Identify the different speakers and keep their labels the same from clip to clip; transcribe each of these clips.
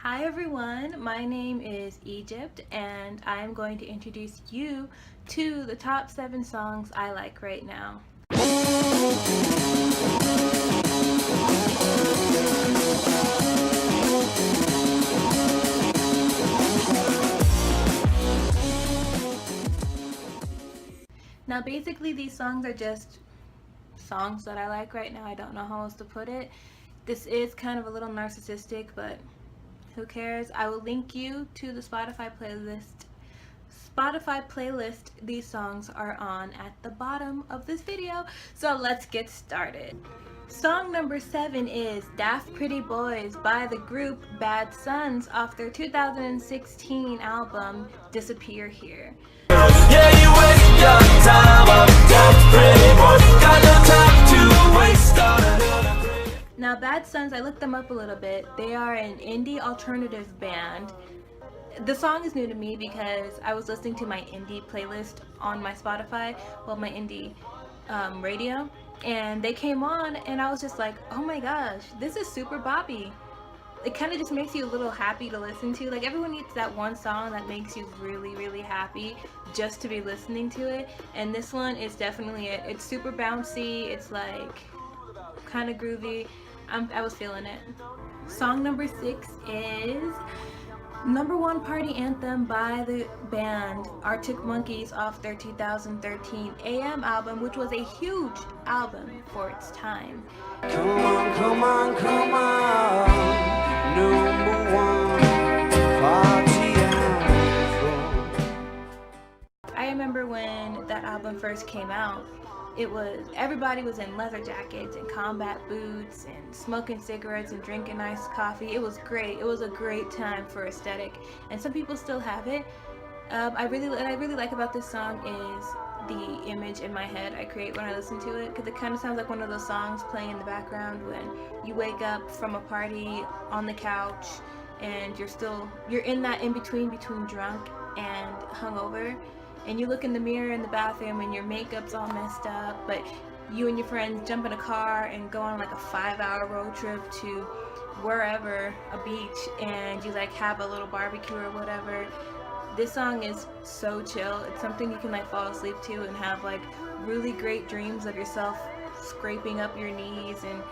Speaker 1: Hi everyone, my name is Egypt and I'm going to introduce you to the top 7 songs I like right now. Now basically these songs are just songs that I like right now. I don't know how else to put it. This is kind of a little narcissistic, but who cares? I will link you to the Spotify playlist these songs are on at the bottom of this video. So let's get started. Song number 7 is Daft Pretty Boys by the group Bad Sons off their 2016 album Disappear Here. Yeah, you waste your time on Daft Pretty Boys. Got no time to waste on another. Now Bad Sons, I looked them up a little bit. They are an indie alternative band. The song is new to me because I was listening to my indie playlist on my Spotify, well, my indie radio, and they came on and I was just like, oh my gosh, this is super boppy. It kind of just makes you a little happy to listen to. Like, everyone needs that one song that makes you really, really happy just to be listening to it, and this one is definitely it. It's super bouncy, it's like kind of groovy. I was feeling it. Song number 6 is Number One Party Anthem by the band Arctic Monkeys off their 2013 AM album, which was a huge album for its time. Come on, come on, come on, number one party anthem. I remember when that album first came out, everybody was in leather jackets and combat boots and smoking cigarettes and drinking iced coffee. It was great. It was a great time for aesthetic, and some people still have it. What I really like about this song is the image in my head I create when I listen to it, because it kind of sounds like one of those songs playing in the background when you wake up from a party on the couch and you're in that in between drunk and hungover, and you look in the mirror in the bathroom and your makeup's all messed up, but you and your friends jump in a car and go on like a 5-hour road trip to wherever, a beach, and you like have a little barbecue or whatever. This song is so chill. It's something you can like fall asleep to and have like really great dreams of yourself scraping up your knees and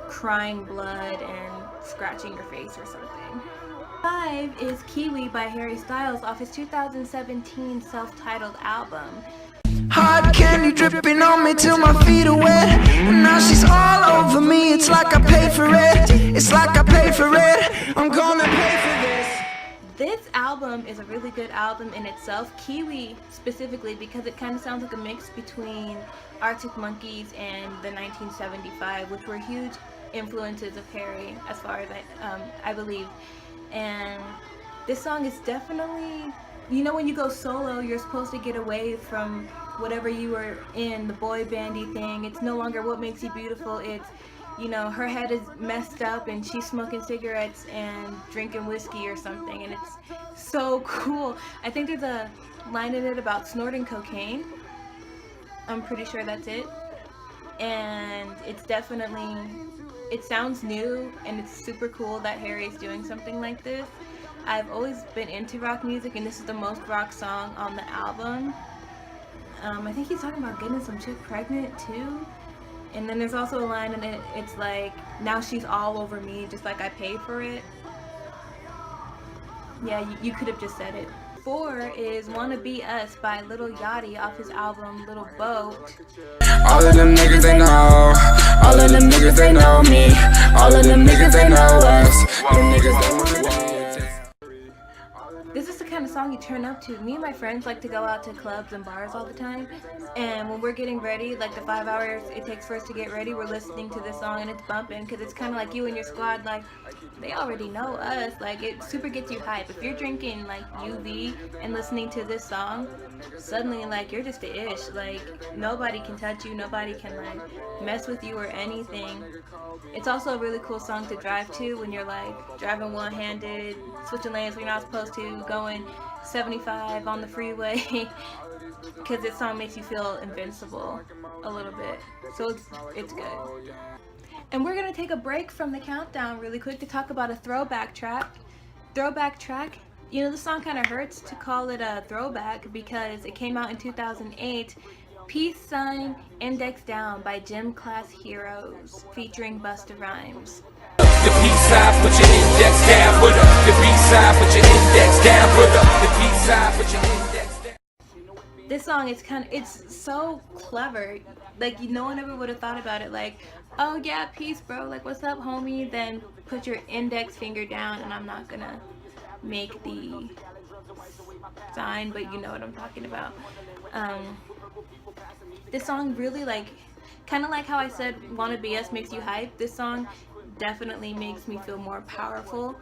Speaker 1: crying blood and scratching your face or something. 5 is Kiwi by Harry Styles off his 2017 self-titled album.
Speaker 2: Hard candy dripping on me till my feet are wet, and now she's all over me. It's like I paid for it. It's like I paid for it. I'm gonna pay for this.
Speaker 1: This album is a really good album in itself. Kiwi specifically, because it kind of sounds like a mix between Arctic Monkeys and the 1975, which were huge influences of Harry, as far as I believe. And this song is definitely, you know, when you go solo, you're supposed to get away from whatever you were in, the boy bandy thing. It's no longer what makes you beautiful. It's, you know, her head is messed up and she's smoking cigarettes and drinking whiskey or something, and it's so cool. I think there's a line in it about snorting cocaine. I'm pretty sure that's it. And it's definitely, it sounds new and it's super cool that Harry is doing something like this. I've always been into rock music, and this is the most rock song on the album. I think he's talking about getting some chick pregnant too. And then there's also a line in it, it's like, now she's all over me just like I paid for it. Yeah, you could have just said it. 4 is Wanna Be Us by Lil Yatchy off his album Little Boat.
Speaker 2: All of them niggas they know. All of them niggas they know me. All of them niggas they know us. Them niggas they wanna dance.
Speaker 1: This is the kind of song you turn up to. Me and my friends like to go out to clubs and bars all the time, and when we're getting ready, like the 5 hours it takes for us to get ready, we're listening to this song and it's bumping, because it's kind of like you and your squad, like, they already know us. Like, it super gets you hype. If you're drinking like UV and listening to this song, suddenly like you're just a ish. Like, nobody can touch you, nobody can like mess with you or anything. It's also a really cool song to drive to when you're like driving one-handed, switching lanes when you're not supposed to, going 75 on the freeway, because this song makes you feel invincible a little bit. So it's good. And we're gonna take a break from the countdown really quick to talk about a throwback track. Throwback track. You know, the song kind of hurts to call it a throwback because it came out in 2008. Peace Sign Index Down by Gym Class Heroes featuring Busta Rhymes.
Speaker 3: The peace sign, put your index down, put up. The peace sign, put your index down, put up. The peace sign, put your index down.
Speaker 1: This song is it's so clever. Like, no one ever would have thought about it. Like, oh yeah, peace, bro. Like, what's up, homie? Then put your index finger down, and I'm not gonna make the sign, but you know what I'm talking about. This song really, like, kind of like how I said Wanna BS makes you hype. This song definitely makes me feel more powerful.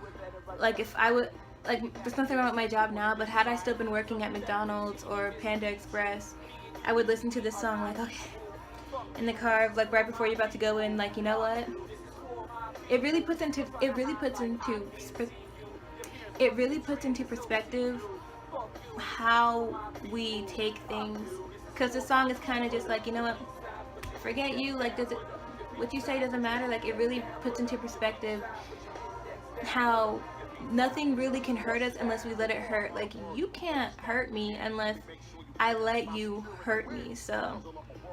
Speaker 1: Like, if I would, like, there's nothing wrong with my job now, but had I still been working at McDonald's or Panda Express, I would listen to this song like, okay, in the car, like right before you're about to go in, like, you know what? It really puts into perspective how we take things, because the song is kind of just like, you know what? Forget you. Like, what you say doesn't matter. Like, it really puts into perspective how nothing really can hurt us unless we let it hurt. Like, you can't hurt me unless I let you hurt me. So,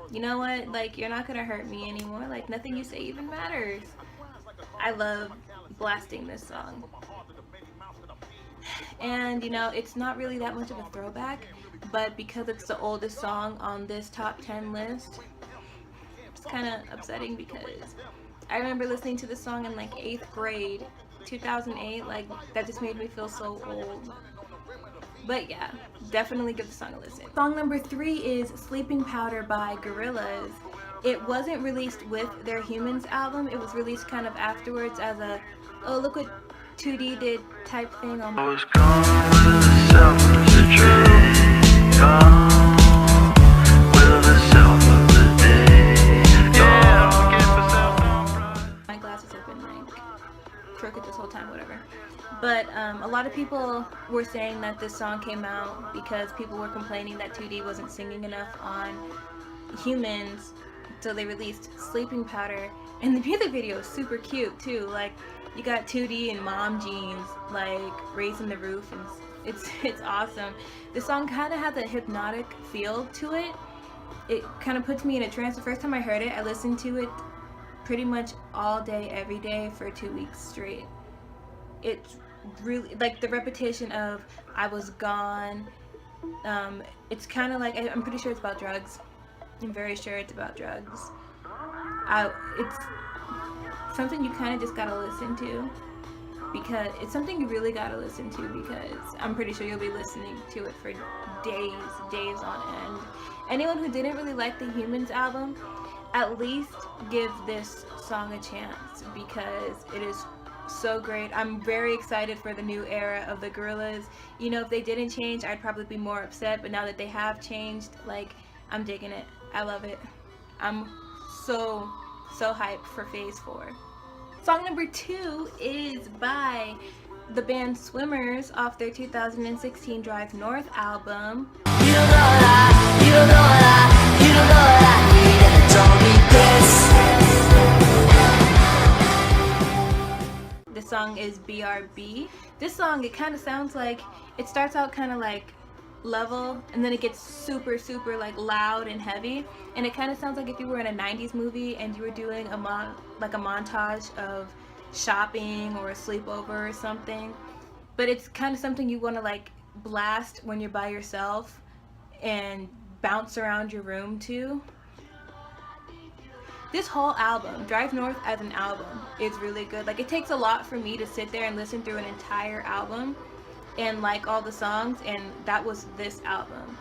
Speaker 1: you know what? Like, you're not gonna hurt me anymore. Like, nothing you say even matters. I love blasting this song. And, you know, it's not really that much of a throwback, but because it's the oldest song on this top 10 list, it's kind of upsetting because I remember listening to this song in like 8th grade, 2008. Like, that just made me feel so old. But yeah, definitely give the song a listen. Song number 3 is Sleeping Powder by Gorillaz. It wasn't released with their Humans album. It was released kind of afterwards as a, oh, look what 2D did type thing on.
Speaker 4: I was gone with the self of the dream. Gone with the self of the day. Yeah, don't forget the self.
Speaker 1: My glasses have been like crooked this whole time, whatever. But a lot of people were saying that this song came out because people were complaining that 2D wasn't singing enough on Humans, so they released Sleeping Powder. And the music video is super cute too. Like, you got 2D in mom jeans, like raising the roof, and it's awesome. The song kind of has a hypnotic feel to it. It kind of puts me in a trance. The first time I heard it, I listened to it pretty much all day, every day for 2 weeks straight. It's really, like, the repetition of I was gone. It's kind of like, I'm pretty sure it's about drugs. I'm very sure it's about drugs. It's something you kind of just gotta listen to, because it's something you really gotta listen to, because I'm pretty sure you'll be listening to it for days on end. Anyone who didn't really like the Humans album, at least give this song a chance, because it is so great. I'm very excited for the new era of the Gorillaz. You know, if they didn't change, I'd probably be more upset, but now that they have changed, like, I'm digging it. I love it. I'm so hyped for Phase 4. Song number 2 is by the band SWMRS off their 2016 Drive North album.
Speaker 2: You don't know what I need, and I don't need this.
Speaker 1: The song is BRB. This song, it kind of sounds like, it starts out kind of like level, and then it gets super like loud and heavy, and it kind of sounds like if you were in a 90s movie and you were doing a montage of shopping or a sleepover or something. But it's kind of something you want to like blast when you're by yourself and bounce around your room to. This whole album, Drive North as an album, is really good. Like, it takes a lot for me to sit there and listen through an entire album and like all the songs, and that was this album.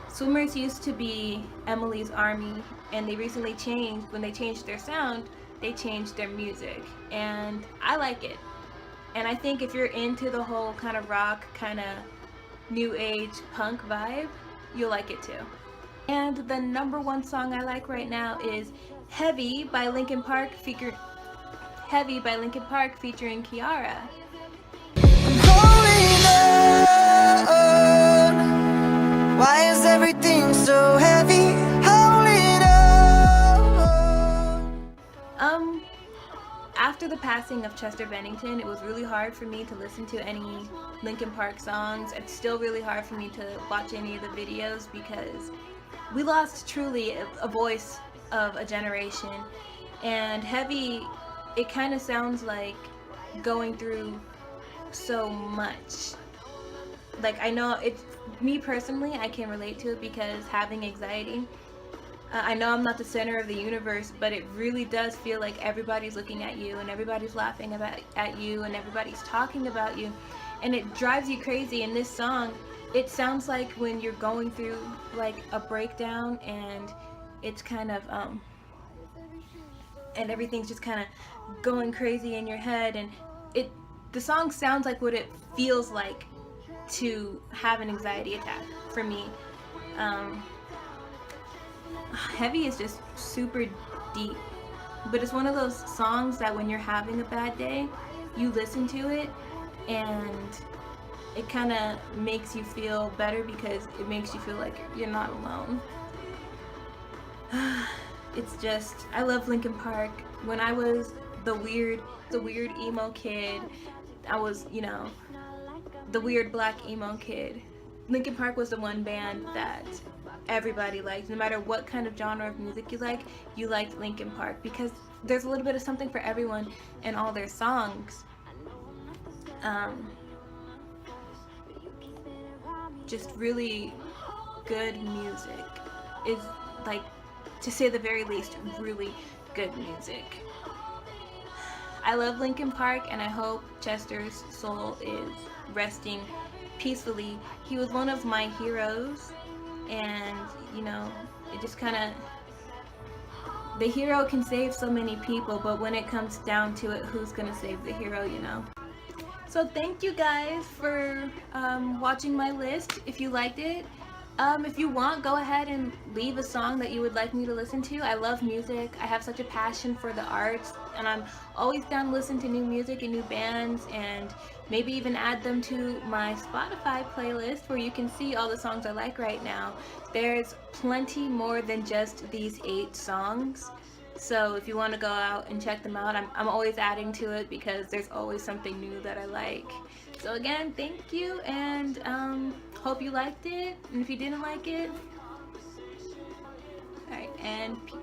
Speaker 1: SWMRS used to be Emily's Army, and they recently changed. When they changed their sound, they changed their music, and I like it. And I think if you're into the whole kind of rock, kind of new age punk vibe, you'll like it too. And the number 1 song I like right now is Heavy by Linkin Park featuring Kiara.
Speaker 2: Why is everything so heavy? Hold it
Speaker 1: after the passing of Chester Bennington, it was really hard for me to listen to any Linkin Park songs. It's still really hard for me to watch any of the videos because we lost truly a voice of a generation. And Heavy, it kind of sounds like going through so much. Like, I know it's me personally, I can relate to it because having anxiety, I know I'm not the center of the universe, but it really does feel like everybody's looking at you and everybody's laughing at you and everybody's talking about you, and it drives you crazy. In this song, it sounds like when you're going through like a breakdown and it's kind of and everything's just kind of going crazy in your head, and the song sounds like what it feels like to have an anxiety attack for me. Heavy is just super deep, but it's one of those songs that when you're having a bad day, you listen to it and it kind of makes you feel better because it makes you feel like you're not alone. It's just, I love Linkin Park. When I was the weird emo kid, I was, you know, the weird black emo kid, Linkin Park was the one band that everybody liked. No matter what kind of genre of music you liked Linkin Park because there's a little bit of something for everyone in all their songs. Just really good music is, like, to say the very least, really good music. I love Linkin Park and I hope Chester's soul is resting peacefully. He was one of my heroes, and you know, it just kind of, the hero can save so many people, but when it comes down to it, who's gonna save the hero, you know? So thank you guys for watching my list. If you liked it, if you want, go ahead and leave a song that you would like me to listen to. I love music. I have such a passion for the arts, and I'm always down to listen to new music and new bands, and maybe even add them to my Spotify playlist where you can see all the songs I like right now. There's plenty more than just these 8 songs. So if you want to go out and check them out, I'm always adding to it because there's always something new that I like. So again, thank you, and hope you liked it, and if you didn't like it, alright, and peace.